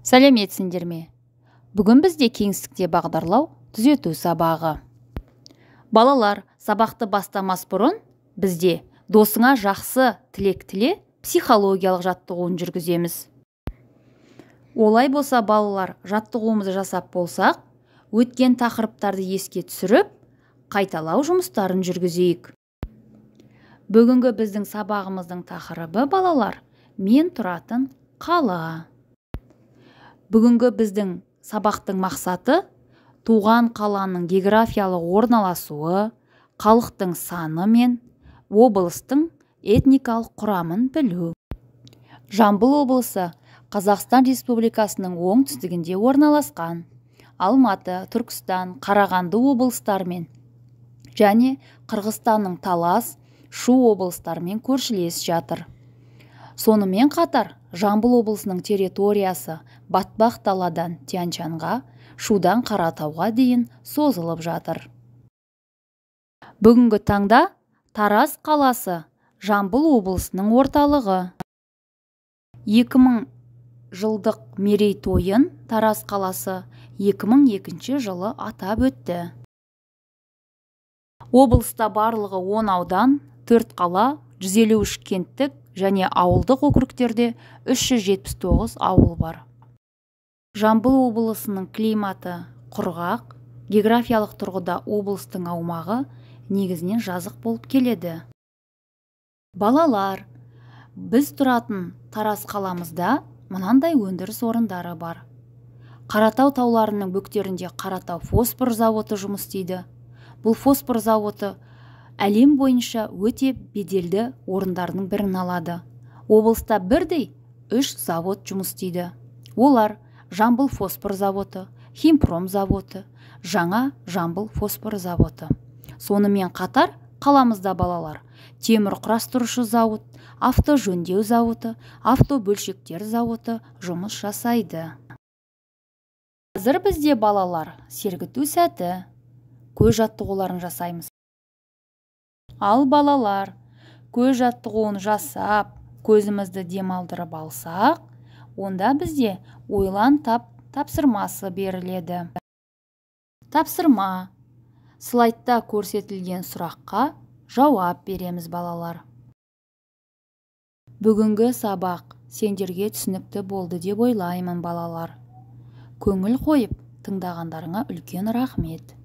Сәлеметсіңдер ме? Бүгін бізде кеңістікте бағдарлау түзету сабағы. Балалар, сабақты бастамас бұрын бізде досыңа жақсы тілек тіле психологиялық жаттығуын жүргіземіз. Олай болса, балалар, жаттығуымызды жасап болсақ, өткен тақырыптарды еске түсіріп, қайталау жұмыстарын жүргізейік. Бүгінгі біздің сабағымыздың тақырыбы, балалар, мен тұратын қала. Бүгінгі біздің сабақтың мақсаты туған қаланың географиялық орналасуы, халықтың саны мен облыстың этникалық құрамын білу. Жамбыл облысы Қазақстан Республикасының оңтүстігінде орналасқан. Алматы, Түркістан, Қарағанды облыстарымен және Қырғызстанның Талас, Шу облыстарымен көршілес жатыр. Сонымен қатар, Жамбыл облысының территориясы Батпақ даладан Тянь-Шаньға, Шудан Қаратауға дейін созылып жатыр. Бүгінгі таңда Тараз қаласы Жамбыл облысының орталығы. 2000 жылдық мерейтойын Тараз қаласы 2002 жылы атап өтті. Облыста барлығы 10 аудан, 4 қала, 153 кенттік және ауылдық округтерде 379 ауыл бар. Жамбыл облысының климаты құрғақ, географиялық тұрғыда облыстың аумағы негізінен жазық болып келеді. Балалар, біз тұратын Тараз қаламызда мынандай өндіріс орындары бар. Қаратау тауларының бөктерінде Қаратау фосфор зауыты жұмыс істейді. Бұл фосфор зауыты әлем бойынша өте беделді орындарының бірін алады. Облыста бірдей 3 завод жұмыс істейді. Олар Жамбыл фосфор заводы, Химпром заводы, Жаңа Жамбыл фосфор заводы. Сонымен қатар қаламызда, балалар, темір құрастырушы зауыт, авто жөндеу зауыты, авто бөлшектер зауыты жұмыс жасайды. Қазір бізде, балалар, сергіту сәті, көз жаттығуларын жасаймыз. Ал балалар, көз жаттығуын жасап, көзімізді демалдырып алсақ, онда бізде ойлан тап тапсырмасы беріледі. Тапсырма: слайдта көрсетілген сұраққа жауап береміз, балалар. Бүгінгі сабақ сендерге түсінікті болды деп ойлаймын, балалар. Көңіл қойып тыңдағандарыңа үлкен рахмет.